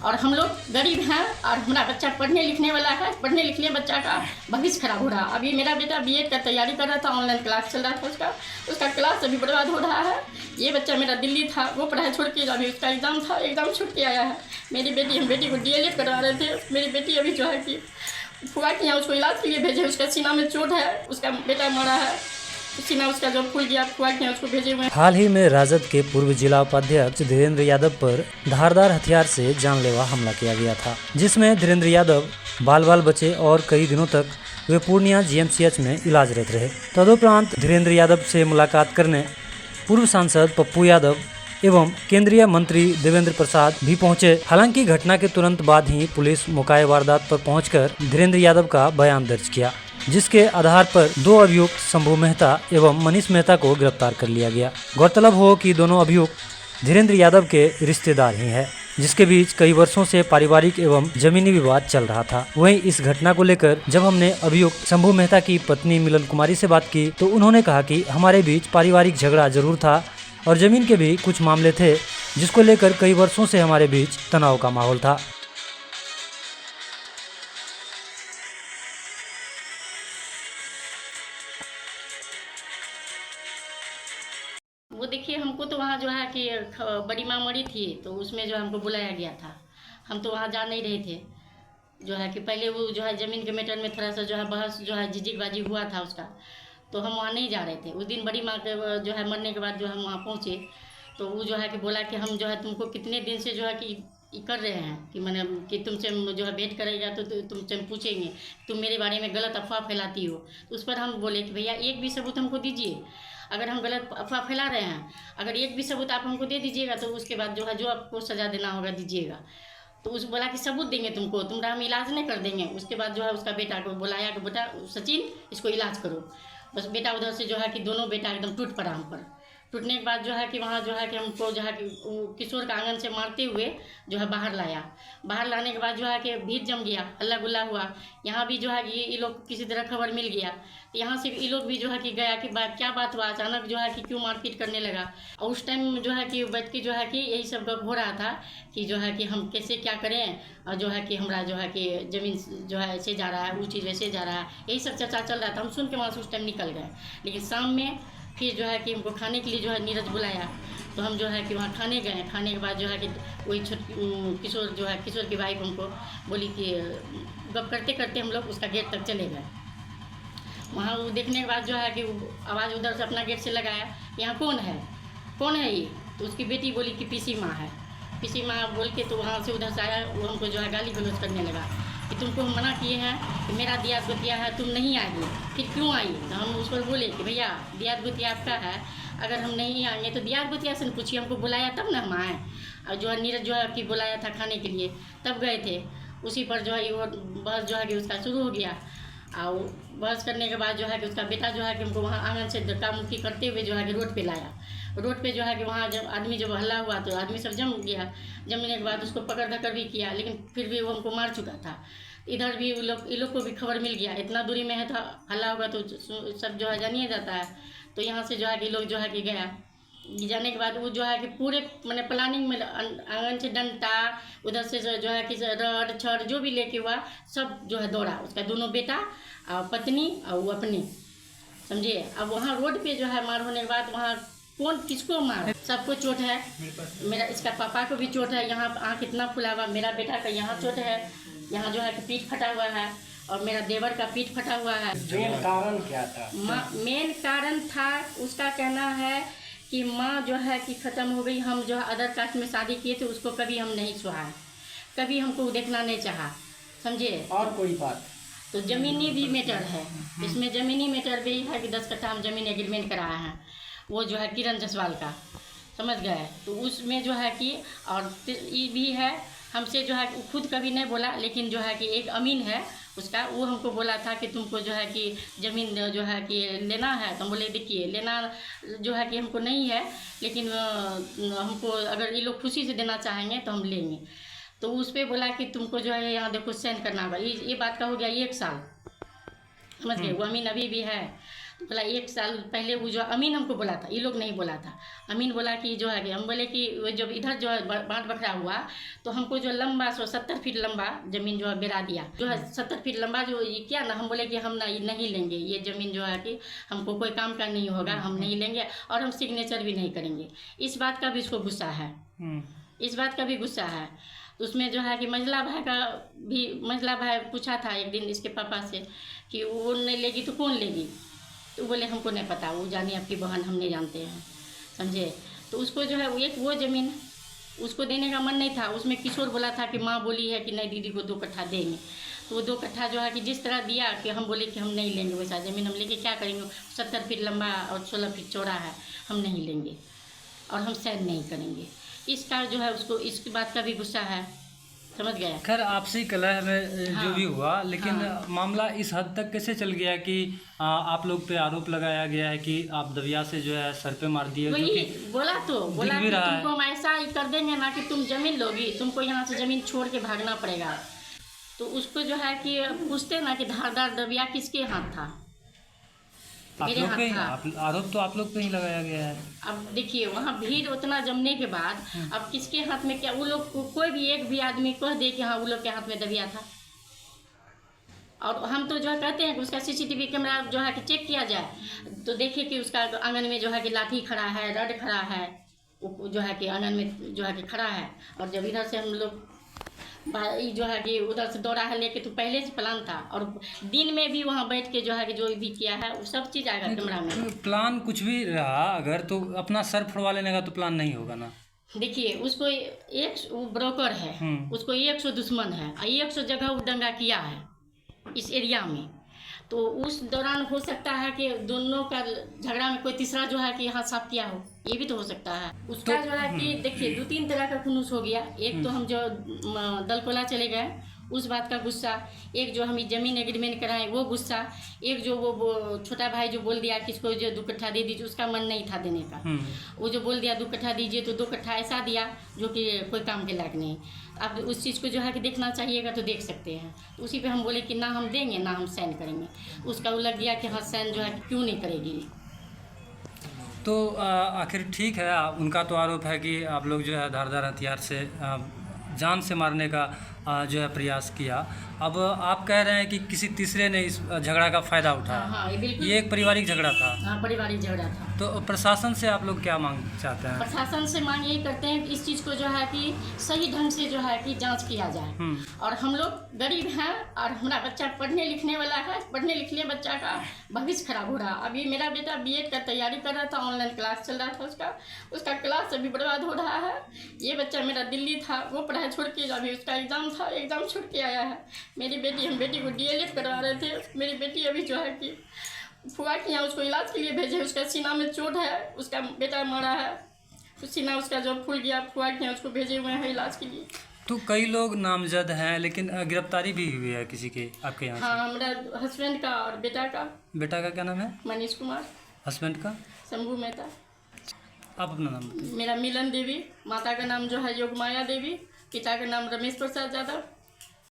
और हम लोग गरीब हैं और हमारा बच्चा पढ़ने लिखने वाला है, पढ़ने लिखने बच्चा का भविष्य खराब हो रहा है। अभी मेरा बेटा बीएड का तैयारी कर रहा था, ऑनलाइन क्लास चल रहा था उसका क्लास अभी बर्बाद हो रहा है। ये बच्चा मेरा दिल्ली था, वो पढ़ाई छोड़ के अभी उसका एग्ज़ाम था, एग्ज़ाम छूट के आया है। मेरी बेटी, हम बेटी को डीएलएड करवा रहे थे। मेरी बेटी अभी जो है कि फुआ के यहाँ उसको इलाज के लिए भेजे, उसका सीना में चोट है, उसका बेटा मरा है, सीना उसका जो फूल गया, फुआ के यहाँ उसको भेजे हुए। हाल ही में राजद के पूर्व जिला उपाध्यक्ष धीरेन्द्र यादव पर धारदार हथियार से जानलेवा हमला किया गया था, जिसमें धीरेन्द्र यादव बाल बाल बचे और कई दिनों तक वे पूर्णिया जीएमसीएच में इलाजरत रहे। तदुपरांत धीरेन्द्र यादव से मुलाकात करने पूर्व सांसद पप्पू यादव एवं केंद्रीय मंत्री देवेंद्र प्रसाद भी पहुंचे। हालांकि घटना के तुरंत बाद ही पुलिस मौके वारदात पर पहुंचकर धीरेन्द्र यादव का बयान दर्ज किया, जिसके आधार पर 2 अभियुक्त शंभू मेहता एवं मनीष मेहता को गिरफ्तार कर लिया गया। गौरतलब हो कि दोनों अभियुक्त धीरेन्द्र यादव के रिश्तेदार ही हैं, जिसके बीच कई वर्षों से पारिवारिक एवं जमीनी विवाद चल रहा था। वहीं इस घटना को लेकर जब हमने अभियुक्त शंभू मेहता की पत्नी मिलन कुमारी से बात की तो उन्होंने कहा कि हमारे बीच पारिवारिक झगड़ा जरूर था और जमीन के भी कुछ मामले थे, जिसको लेकर कई वर्षों से हमारे बीच तनाव का माहौल था। वो देखिए, हमको तो वहाँ जो है कि बड़ी माँ मरी थी तो उसमें जो हमको बुलाया गया था, हम तो वहाँ जा नहीं रहे थे। जो है कि पहले वो जो है ज़मीन के मैटर में थोड़ा सा जो है बहस जो है झिझकबाजी हुआ था उसका, तो हम वहाँ नहीं जा रहे थे। उस दिन बड़ी माँ के जो है मरने के बाद जो हम वहाँ पहुँचे तो वो जो है कि बोला कि हम जो है तुमको कितने दिन से जो है कि कर रहे हैं कि मैंने कि तुमसे जो है भेंट करेगा तो तुमसे हम पूछेंगे तुम मेरे बारे में गलत अफवाह फैलाती हो। तो उस पर हम बोले कि भैया एक भी सबूत हमको दीजिए, अगर हम गलत अफवाह फैला रहे हैं, अगर एक भी सबूत आप हमको दे दीजिएगा तो उसके बाद जो है जो आपको सज़ा देना होगा दीजिएगा। तो उस बोला कि सबूत देंगे तुमको, तुम्हारा हम इलाज नहीं कर देंगे। उसके बाद जो है उसका बेटा को बुलाया कि बेटा सचिन इसको इलाज करो। बस बेटा उधर से जो है कि दोनों बेटा एकदम टूट पड़ा हम पर। टूटने के बाद जो है कि वहाँ जो है कि हमको जो है कि किशोर का आंगन से मारते हुए जो है बाहर लाया। बाहर लाने के बाद जो है कि भीड़ जम गया, हल्ला गुल्ला हुआ। यहाँ भी जो है कि ये लोग किसी तरह खबर मिल गया, तो यहाँ से ये लोग भी जो है कि गया कि क्या बात हुआ, अचानक जो है कि क्यों मारपीट करने लगा। और उस टाइम जो है कि बैठ के जो है कि यही सब गप हो रहा था कि जो है कि हम कैसे क्या करें, और जो है कि हमारा जो है कि ज़मीन जो है ऐसे जा रहा है, वो चीज़ ऐसे जा रहा है, यही सब चर्चा चल रहा था। हम सुन के वहाँ से उस टाइम निकल गए। लेकिन शाम में फिर जो है कि हमको खाने के लिए जो है नीरज बुलाया, तो हम जो है कि वहाँ खाने गए। खाने के बाद जो है कि वही किशोर जो है किशोर की वाइफ हमको बोली कि गप करते करते हम लोग उसका गेट तक चले गए। वहाँ वो देखने के बाद जो है कि आवाज़ उधर से अपना गेट से लगाया, यहाँ कौन है ये? तो उसकी बेटी बोली कि पीसी माँ है। पीसी माँ बोल के तो वहाँ से उधर से आया, वो हमको जो है गाली गलौज करने लगा कि तुमको हम मना किए हैं कि मेरा दियाद गोतिया है, तुम नहीं आएगी, फिर क्यों आई? तो हम उस पर बोले कि भैया दियाद गोतिया आपका है, अगर हम नहीं आएंगे तो दियाद गोतिया से पूछिए, हमको बुलाया तब ना हम आए। और जो है नीरज जो है कि बुलाया था खाने के लिए तब गए थे। उसी पर जो है वो बहस जो है कि उसका शुरू हो गया। और बहस करने के बाद जो है कि उसका बेटा जो है कि हमको वहाँ आंगन से धक्का मुक्की करते हुए जो है कि रोड पे लाया। रोड पे जो है कि वहाँ जब आदमी जब हल्ला हुआ तो आदमी सब जम गया। जमने के बाद उसको पकड़ धक्कर भी किया, लेकिन फिर भी वो हमको मार चुका था। इधर भी ये लोग को भी खबर मिल गया, इतना दूरी में है तो हल्ला होगा तो सब जो है जानिए जाता है। तो यहाँ से जो है कि लोग जो है कि गया। जाने के बाद वो जो है कि पूरे मैंने प्लानिंग में आंगन से डंडा, उधर से जो है कि रड छड़ जो भी लेके हुआ सब जो है दौड़ा, उसका दोनों बेटा और पत्नी और वो अपनी, समझिए। अब वहाँ रोड पे जो है मार होने के बाद वहाँ कौन किसको मार, सबको चोट है। मेरा इसका पापा को भी चोट है, यहाँ आँख इतना खुला हुआ, मेरा बेटा का यहाँ चोट है, यहाँ जो है कि पीठ फटा हुआ है, और मेरा देवर का पीठ फटा हुआ है। मेन कारण क्या था? मेन कारण था उसका कहना है कि माँ जो है कि ख़त्म हो गई, हम जो है अदर कास्ट में शादी किए थे, उसको कभी हम नहीं सुहाए, कभी हमको देखना नहीं चाहा, समझे। और कोई बात? तो ज़मीनी भी मैटर है इसमें, ज़मीनी मैटर भी है कि 10 कट्ठा हम ज़मीन एग्रीमेंट कराया है, वो जो है किरण जसवाल का, समझ गए। तो उसमें जो है कि और ये भी है हमसे जो है खुद कभी नहीं बोला, लेकिन जो है कि एक अमीन है उसका, वो हमको बोला था कि तुमको जो है कि ज़मीन जो है कि लेना है। तो हम बोले देखिए लेना जो है कि हमको नहीं है, लेकिन हमको अगर ये लोग खुशी से देना चाहेंगे तो हम लेंगे। तो उस पर बोला कि तुमको जो है यहाँ देखो साइन करना होगा। ये बात का हो गया 1 साल, समझ गए। वो अमीन अभी भी है। तो बोला 1 साल पहले वो जो अमीन हमको बोला था, ये लोग नहीं बोला था। अमीन बोला कि जो है कि हम बोले कि वो जब इधर जो है बांट बखरा हुआ तो हमको जो लंबा 70 फीट लंबा ज़मीन जो है बेरा दिया, जो है 70 फीट लंबा जो ये किया ना, हम बोले कि हम नहीं लेंगे ये ज़मीन, जो है कि हमको कोई काम का नहीं होगा, हम नहीं लेंगे और हम सिग्नेचर भी नहीं करेंगे। इस बात का भी इसको गुस्सा है, इस बात का भी गुस्सा है। तो उसमें जो है कि मंझला भाई पूछा था एक दिन इसके पापा से कि वो नहीं लेगी तो कौन लेगी, तो बोले हमको नहीं पता, वो जाने आपकी बहन, हम नहीं जानते हैं, समझे। तो उसको जो है वो ज़मीन उसको देने का मन नहीं था। उसमें किशोर बोला था कि माँ बोली है कि नहीं दीदी को 2 कट्ठा देंगे, तो वो 2 कट्ठा जो है कि जिस तरह दिया कि हम बोले कि हम नहीं लेंगे वैसा ज़मीन, हम लेके क्या करेंगे, 70 फीट लंबा और 16 फीट चौड़ा है, हम नहीं लेंगे और हम साइन नहीं करेंगे। इसका जो है उसको इसकी बात का भी गुस्सा है, समझ गया। खैर आपसी कलह में जो भी हुआ, लेकिन मामला इस हद तक कैसे चल गया कि आप लोग पे आरोप लगाया गया है कि आप दबिया से जो है सर पे मार दिए, वही जो कि बोला कि भी रहा है। तुमको हम ऐसा ही कर देंगे ना कि तुम ज़मीन लोगी, तुमको यहाँ से ज़मीन छोड़ के भागना पड़ेगा। तो उसको जो है कि पूछते ना कि धारदार दबिया किसके हाथ था, मेरे हाथ था। आरोप तो आप लोग पे ही लगाया गया है। अब देखिए वहाँ भीड़ उतना जमने के बाद अब किसके हाथ में क्या, वो लोग कोई भी एक भी आदमी कह दे कि हाँ वो लोग के हाथ में दबिया था। और हम तो जो है कहते हैं कि उसका CCTV कैमरा जो है कि चेक किया जाए, तो देखिए कि उसका आंगन में जो है कि लाठी खड़ा है, रड खड़ा है, वो जो है कि आंगन में जो है कि खड़ा है। और जब इधर से हम लोग जो है कि उधर से दौड़ा है लेके, तो पहले से प्लान था। और दिन में भी वहाँ बैठ के जो है कि जो भी किया है वो सब चीज़ आएगा कैमरा में। प्लान कुछ भी रहा अगर, तो अपना सर फुड़वा लेने का तो प्लान नहीं होगा ना। देखिए उसको एक वो ब्रोकर है, उसको 100 दुश्मन है, 100 जगह वो दंगा किया है इस एरिया में। तो उस दौरान हो सकता है कि दोनों का झगड़ा में कोई तीसरा जो है कि यहाँ साफ किया हो, ये भी तो हो सकता है। उसका जो है कि देखिए 2-3 तरह का खुनूस हो गया। एक तो हम जो दलकोला चले गए उस बात का गुस्सा, एक जो हम ज़मीन एग्रीमेंट कराएं वो गुस्सा, एक जो वो छोटा भाई जो बोल दिया कि इसको जो 2 कट्ठा दे दीजिए, उसका मन नहीं था देने का। वो जो बोल दिया 2 कट्ठा दीजिए, तो 2 कट्ठा ऐसा दिया जो कि कोई काम के लायक नहीं। अब उस चीज़ को जो है कि देखना चाहिएगा तो देख सकते हैं। तो उसी पे हम बोले कि ना हम देंगे ना हम साइन करेंगे। उसका वो लग गया कि हाँ साइन जो है क्यों नहीं करेगी। तो आखिर ठीक है, उनका तो आरोप है कि आप लोग जो है धारदार हथियार से जान से मारने का जो है प्रयास किया। अब आप कह रहे हैं कि किसी तीसरे ने इस झगड़ा का फ़ायदा उठाया। हाँ, ये एक पारिवारिक झगड़ा था। हाँ, पारिवारिक झगड़ा था। तो प्रशासन से आप लोग क्या मांग चाहते हैं? प्रशासन से मांग यही करते हैं कि इस चीज़ को जो है कि सही ढंग से जो है कि जांच किया जाए। और हम लोग गरीब हैं और हमारा बच्चा पढ़ने लिखने वाला है, पढ़ने लिखने बच्चा का भविष्य खराब हो रहा। अभी मेरा बेटा B.Ed का तैयारी कर रहा था, ऑनलाइन क्लास चल रहा था उसका क्लास अभी बर्बाद हो रहा है। ये बच्चा मेरा दिल्ली था, वो पढ़ाई छोड़ के अभी उसका एग्ज़ाम था, एग्ज़ाम छोड़ के आया है। हम बेटी को DLED करवा रहे थे। मेरी बेटी अभी जो है कि फुआ के यहाँ उसको इलाज के लिए भेजे, उसका सीना में चोट है, उसका बेटा मरा है, सीना उसका जो फूल गया, फुआ के यहाँ उसको भेजे हुए हैं इलाज के लिए। तो कई लोग नामजद हैं, लेकिन गिरफ्तारी भी हुई है किसी के आपके यहाँ? हाँ, हमारा हस्बैंड का और बेटा का। बेटा का क्या नाम है? मनीष कुमार। हस्बैंड का? शंभू मेहता। आप अपना नाम? मेरा मिलन देवी, माता का नाम जो है योगमाया देवी, पिता का नाम रमेश प्रसाद यादव।